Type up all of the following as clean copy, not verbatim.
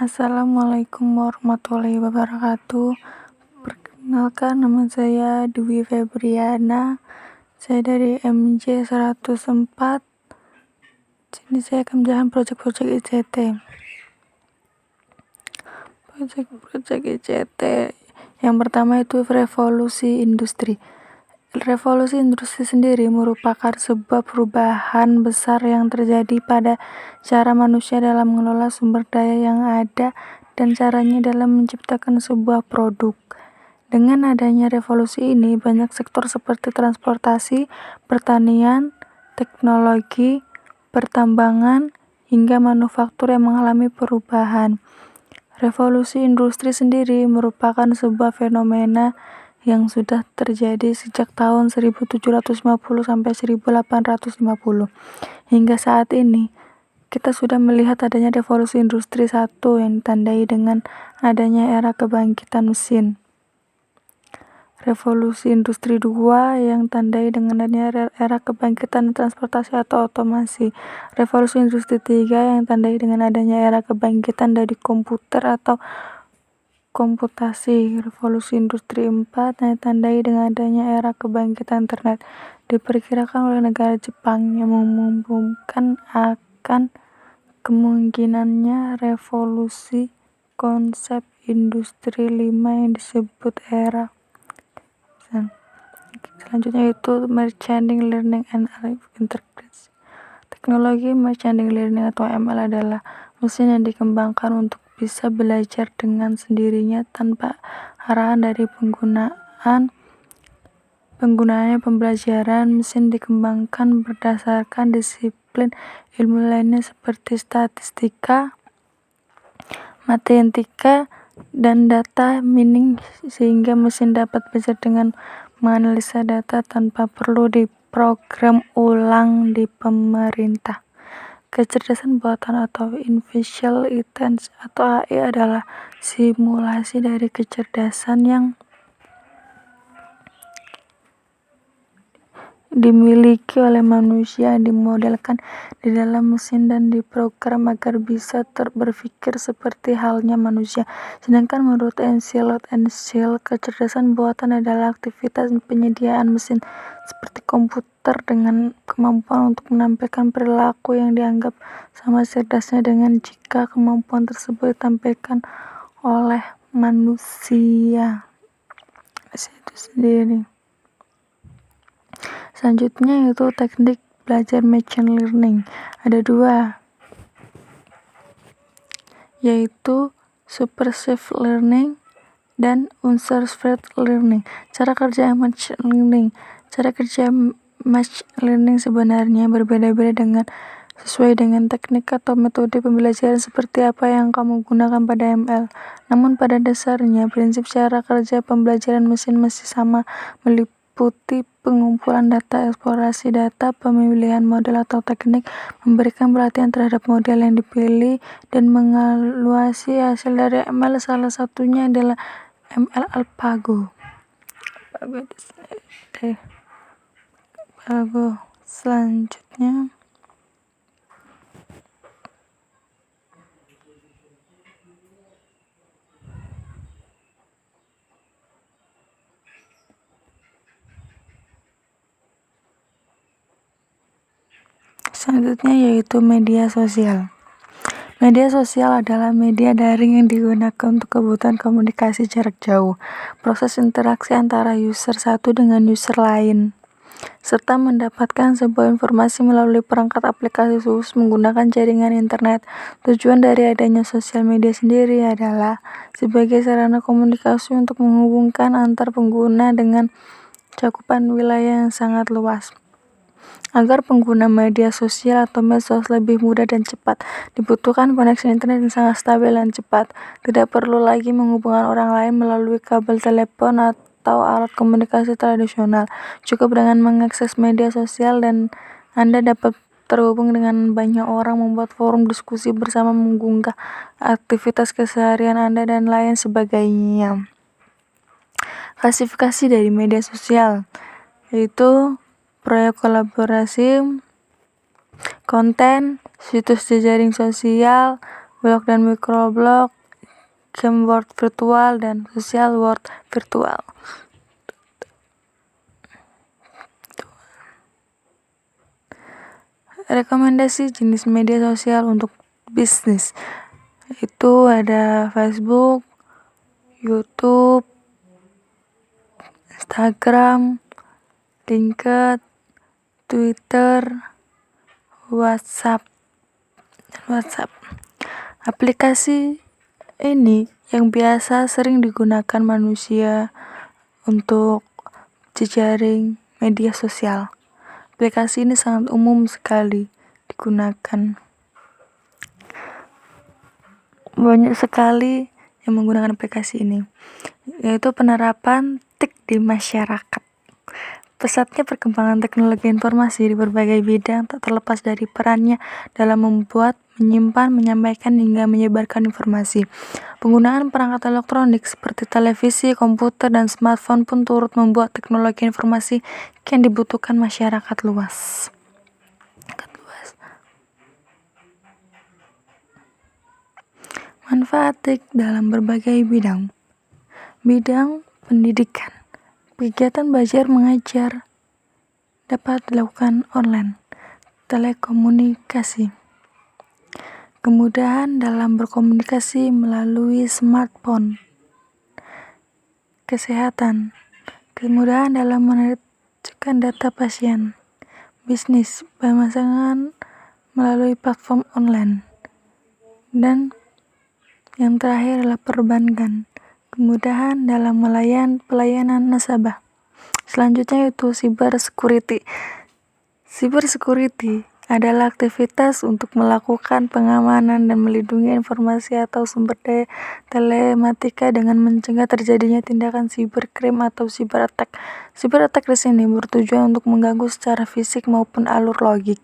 Assalamualaikum warahmatullahi wabarakatuh. Perkenalkan, nama saya Dwi Febriana. Saya dari MJ 104. Sini saya akan menjelaskan proyek-proyek ICT. Proyek-proyek ICT yang pertama itu revolusi industri. Revolusi industri sendiri merupakan sebuah perubahan besar yang terjadi pada cara manusia dalam mengelola sumber daya yang ada dan caranya dalam menciptakan sebuah produk. Dengan adanya revolusi ini, banyak sektor seperti transportasi, pertanian, teknologi, pertambangan, hingga manufaktur yang mengalami perubahan. Revolusi industri sendiri merupakan sebuah fenomena yang sudah terjadi sejak tahun 1750 sampai 1850. Hingga saat ini, kita sudah melihat adanya revolusi industri 1 yang ditandai dengan adanya era kebangkitan mesin. Revolusi industri 2 yang tandai dengan adanya era kebangkitan transportasi atau otomasi. Revolusi industri 3 yang tandai dengan adanya era kebangkitan dari komputer atau komputasi. Revolusi industri 4 yang tandai dengan adanya era kebangkitan internet. Diperkirakan oleh negara Jepang yang mengumumkan akan kemungkinannya revolusi konsep industri 5 yang disebut era. Selanjutnya itu Machine Learning and Integration. Teknologi Machine Learning atau ML adalah mesin yang dikembangkan untuk bisa belajar dengan sendirinya tanpa arahan dari penggunaannya. Pembelajaran mesin dikembangkan berdasarkan disiplin ilmu lainnya seperti statistika, matematika, dan data mining, sehingga mesin dapat belajar dengan menganalisa data tanpa perlu diprogram ulang di pemerintah. Kecerdasan buatan atau artificial intelligence atau AI adalah simulasi dari kecerdasan yang dimiliki oleh manusia, dimodelkan di dalam mesin dan diprogram agar bisa berpikir seperti halnya manusia. Sedangkan menurut Ensel, kecerdasan buatan adalah aktivitas penyediaan mesin seperti komputer dengan kemampuan untuk menampilkan perilaku yang dianggap sama cerdasnya dengan jika kemampuan tersebut ditampilkan oleh manusia itu sendiri. Selanjutnya itu teknik belajar machine learning. Ada 2, yaitu supervised learning dan unsupervised learning. Cara kerja machine learning. Cara kerja machine learning sebenarnya berbeda-beda sesuai dengan teknik atau metode pembelajaran seperti apa yang kamu gunakan pada ML. Namun pada dasarnya, prinsip cara kerja pembelajaran mesin masih sama, meliputi pengumpulan data, eksplorasi data, pemilihan model atau teknik, memberikan perhatian terhadap model yang dipilih, dan mengevaluasi hasil dari ML. Salah satunya adalah ML AlphaGo. Selanjutnya yaitu media sosial. Media sosial adalah media daring yang digunakan untuk kebutuhan komunikasi jarak jauh, proses interaksi antara user satu dengan user lain, serta mendapatkan sebuah informasi melalui perangkat aplikasi khusus menggunakan jaringan internet. Tujuan dari adanya sosial media sendiri adalah sebagai sarana komunikasi untuk menghubungkan antar pengguna dengan cakupan wilayah yang sangat luas. Agar pengguna media sosial atau medsos lebih mudah dan cepat, dibutuhkan koneksi internet yang sangat stabil dan cepat. Tidak perlu lagi menghubungkan orang lain melalui kabel telepon atau alat komunikasi tradisional. Cukup dengan mengakses media sosial dan Anda dapat terhubung dengan banyak orang, membuat forum diskusi bersama, mengunggah aktivitas keseharian Anda, dan lain sebagainya. Klasifikasi dari media sosial yaitu proyek kolaborasi, konten, situs jejaring sosial, blog dan microblog, game world virtual, dan social world virtual. Rekomendasi jenis media sosial untuk bisnis itu ada Facebook, YouTube, Instagram, LinkedIn, Twitter, WhatsApp. Aplikasi ini yang biasa sering digunakan manusia untuk jejaring media sosial. Aplikasi ini sangat umum sekali digunakan. Banyak sekali yang menggunakan aplikasi ini, yaitu penerapan TIK di masyarakat. Pesatnya perkembangan teknologi informasi di berbagai bidang tak terlepas dari perannya dalam membuat, menyimpan, menyampaikan, hingga menyebarkan informasi. Penggunaan perangkat elektronik seperti televisi, komputer, dan smartphone pun turut membuat teknologi informasi yang dibutuhkan masyarakat luas. Manfaat TIK dalam berbagai bidang. Bidang pendidikan. Kegiatan belajar mengajar dapat dilakukan online. Telekomunikasi. Kemudahan dalam berkomunikasi melalui smartphone. Kesehatan. Kemudahan dalam menanyakan data pasien. Bisnis. Pemasaran melalui platform online. Dan yang terakhir adalah perbankan. Kemudahan dalam pelayanan nasabah. Selanjutnya yaitu cyber security. Cyber security adalah aktivitas untuk melakukan pengamanan dan melindungi informasi atau sumber daya telematika dengan mencegah terjadinya tindakan cybercrime atau cyber attack. Cyber attack di sini bertujuan untuk mengganggu secara fisik maupun alur logik.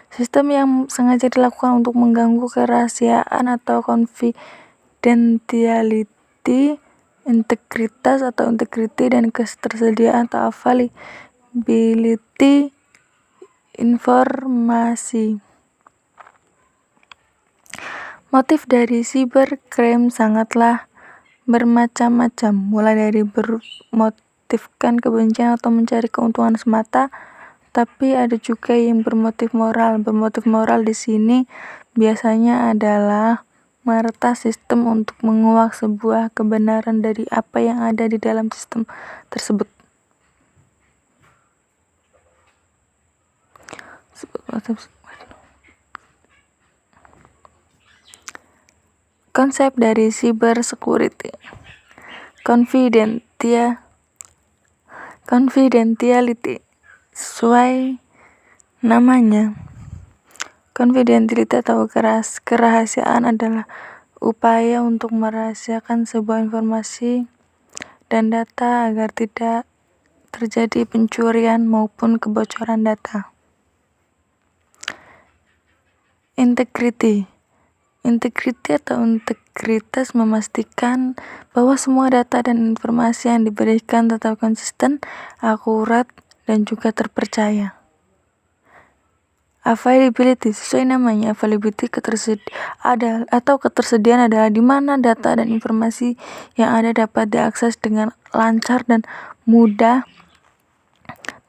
Sistem yang sengaja dilakukan untuk mengganggu kerahasiaan atau confidentiality, integritas atau integrity, dan ketersediaan atau availability informasi. Motif dari cybercrime sangatlah bermacam-macam, mulai dari bermotifkan kebencian atau mencari keuntungan semata, tapi ada juga yang bermotif moral. Bermotif moral di sini biasanya adalah meretas sistem untuk menguak sebuah kebenaran dari apa yang ada di dalam sistem tersebut. Konsep dari cyber security. Confidentiality. Sesuai namanya, confidentiality atau kerahasiaan adalah upaya untuk merahasiakan sebuah informasi dan data agar tidak terjadi pencurian maupun kebocoran data. Integrity atau integritas memastikan bahwa semua data dan informasi yang diberikan tetap konsisten, akurat, dan juga terpercaya. Availability, sesuai namanya, availability ketersediaan adalah di mana data dan informasi yang ada dapat diakses dengan lancar dan mudah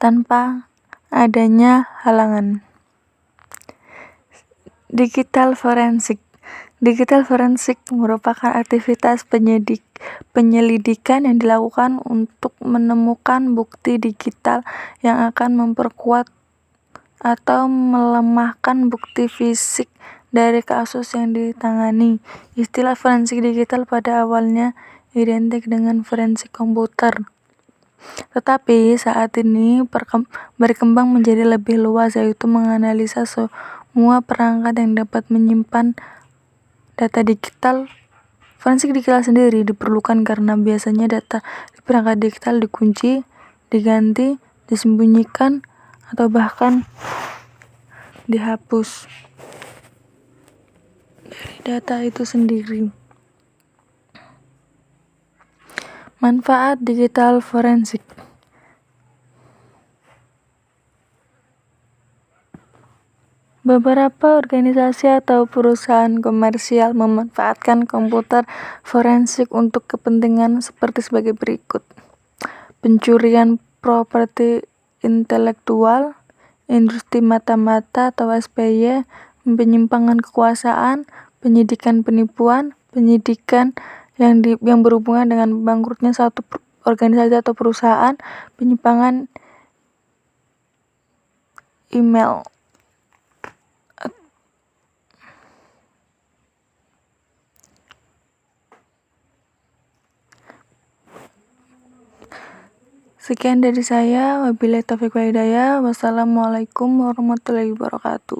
tanpa adanya halangan. Digital forensik. Digital forensik merupakan aktivitas penyelidikan yang dilakukan untuk menemukan bukti digital yang akan memperkuat atau melemahkan bukti fisik dari kasus yang ditangani. Istilah forensik digital pada awalnya identik dengan forensik komputer, tetapi saat ini berkembang menjadi lebih luas, yaitu menganalisa semua perangkat yang dapat menyimpan data digital. Forensik digital sendiri diperlukan karena biasanya data di perangkat digital dikunci, diganti, disembunyikan, atau bahkan dihapus dari data itu sendiri. Manfaat digital forensik. Beberapa organisasi atau perusahaan komersial memanfaatkan komputer forensik untuk kepentingan sebagai berikut: pencurian properti intelektual, industri mata-mata atau SPY, penyimpangan kekuasaan, penyidikan penipuan, penyidikan yang berhubungan dengan bangkrutnya satu organisasi atau perusahaan, penyimpangan email. Sekian dari saya. Wabillahi taufiq wal hidayah. Wassalamualaikum warahmatullahi wabarakatuh.